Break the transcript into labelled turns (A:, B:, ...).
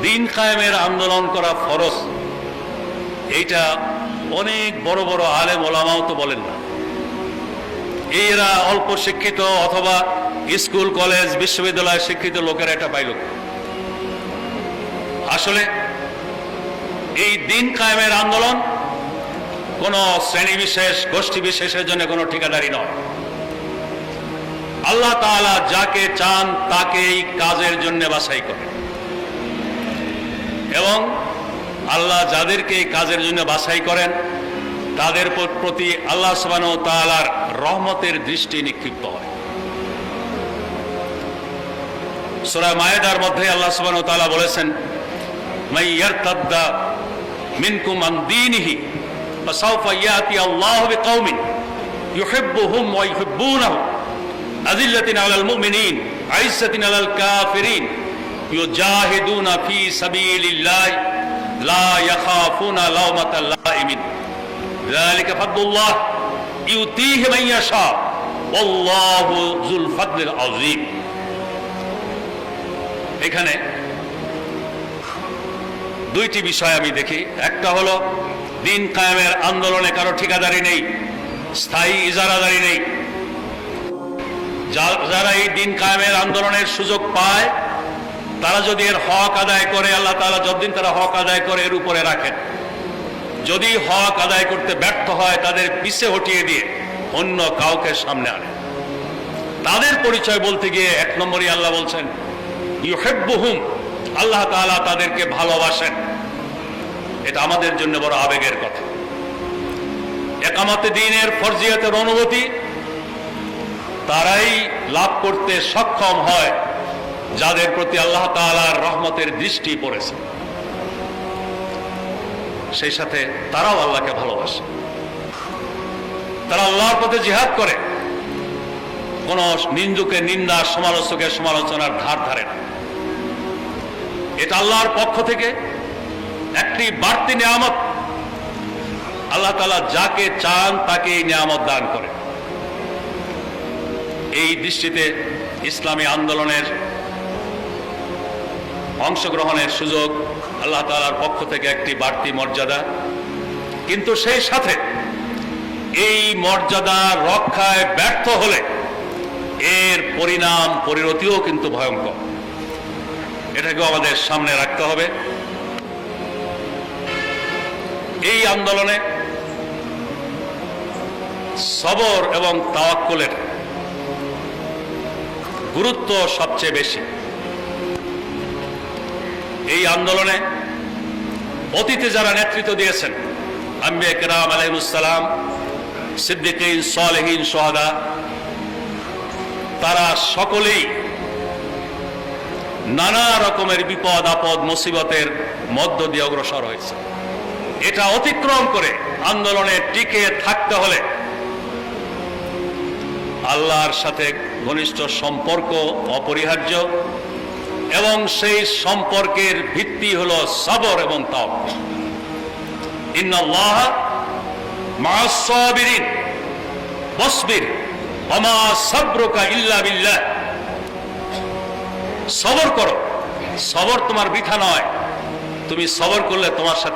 A: দিন কায়েমের আন্দোলন করা ফরজ, এইটা অনেক বড় বড় আলেম ওলামাও তো বলেন না। এরা অল্প শিক্ষিত অথবা স্কুল কলেজ বিশ্ববিদ্যালয় শিক্ষিত লোকেরা এটা পাইল। আসলে এই দিন কায়েমের আন্দোলন কোন শ্রেণী বিশেষ গোষ্ঠী বিশেষের জন্য কোনো ঠিকাদারি নয়। আল্লাহ তাআলা যাকে চান তাকে এই কাজের জন্য বাছাই করেন, এবং আল্লাহ যাদেরকে এই কাজের জন্য বাছাই করেন তাদের প্রতি আল্লাহ সুবহানাহু ওয়া তাআলার রহমতের দৃষ্টি নিক্ষিপ্ত হয়। সূরা মায়েদার মধ্যে আল্লাহ সুবহানাহু ওয়া তাআলা বলেছেন, মান ইয়ারতাদ্দা মিনকুম আন দীনিহি ফাসাউফা ইয়াতি আল্লাহু বিকওমিন ইউহিব্বুহুম ওয়া ইউহিব্বুনাহু আযিল্লাতিন আলাল মুমিনিন আইজ্জাতিন আলাল কাফিরিন ইউজাহিদুনা ফি সাবিলিল্লাহি লা ইয়াখাফুনা লাওমাতা লাইমিন যালিকা ফাদলুল্লাহ ইউতিহি মান ইয়াশা ওয়াল্লাহু যুল ফাদলিল আযীম। এখানে দুইটি বিষয় আমি দেখি। একটা হলো দিন কায়েমের আন্দোলনে কারো ঠিকাদারি নেই, স্থায়ী ইজারাদারি নেই। যারা এই দিন কায়েমের আন্দোলনের সুযোগ পায় তারা যদি এর হক আদায় করে, আল্লাহ তাআলা যতদিন তারা হক আদায় করে এর উপরে রাখেন। যদি হক আদায় করতে ব্যর্থ হয় তাদের পিছে হটিয়ে দিয়ে অন্য কাউকে সামনে আনে। তাদের পরিচয় বলতে গিয়ে এক নম্বরই আল্লাহ বলছেন ইউহিব্বুহুম, আল্লাহ তাআলা তাদেরকে ভালোবাসেন। এটা আমাদের জন্য বড় আবেগের কথা। একামতে দ্বীনের ফরজিয়াতের অনুভূতি তারাই লাভ করতে সক্ষম হয় যাদের প্রতি আল্লাহ তাআলার রহমতের দৃষ্টি পড়েছে, সেই সাথে তারাও আল্লাহকে ভালোবাসে। তারা আল্লাহর পথে জিহাদ করে, কোন নিন্দুকের নিন্দা, সমালোচকের সমালোচনার ধার ধারে না। এটা আল্লাহর পক্ষ থেকে একটি বাড়তি নিয়ামত। আল্লাহ তাআলা যাকে চান তাকে এই নিয়ামত দান করে। এই দৃষ্টিতে ইসলামী আন্দোলনের অংশগ্রহণের সুযোগ আল্লাহ তাআলার পক্ষ থেকে একটি বাড়তি মর্যাদা, কিন্তু সেই সাথে এই মর্যাদা রক্ষায় ব্যর্থ হলে এর পরিণাম পরিণতিও কিন্তু ভয়ঙ্কর। এটাকেও আমাদের সামনে রাখতে হবে। এই আন্দোলনে সবর এবং তাওয়াক্কুলের গুরুত্ব সবচেয়ে বেশি। এই আন্দোলনে অতীতে যারা নেতৃত্ব দিয়েছেন, আম্বিয়া কিরাম আলাইহিস সালাম, সিদ্দিকিন, সালেহিন, শুহাদা, তারা সকলেই নানা রকমের বিপদ আপদ মুসিবতের মধ্য দিয়ে অগ্রসর হয়েছে। এটা অতিক্রম করে আন্দোলনে টিকে থাকতে হলে আল্লাহর সাথে ঘনিষ্ঠ সম্পর্ক অপরিহার্য, এবং সেই সম্পর্কের ভিত্তি হলো সবর এবং তাওয়াক্কুল। ইন্নাল্লাহা মা'আস সাবিরিন ওয়াসবির ওয়া মা সাবরুকা ইল্লা বিল্লাহ। সবর করো, সবর তোমার বৃথা নয়। তুমি সবর করলে তোমার সাথে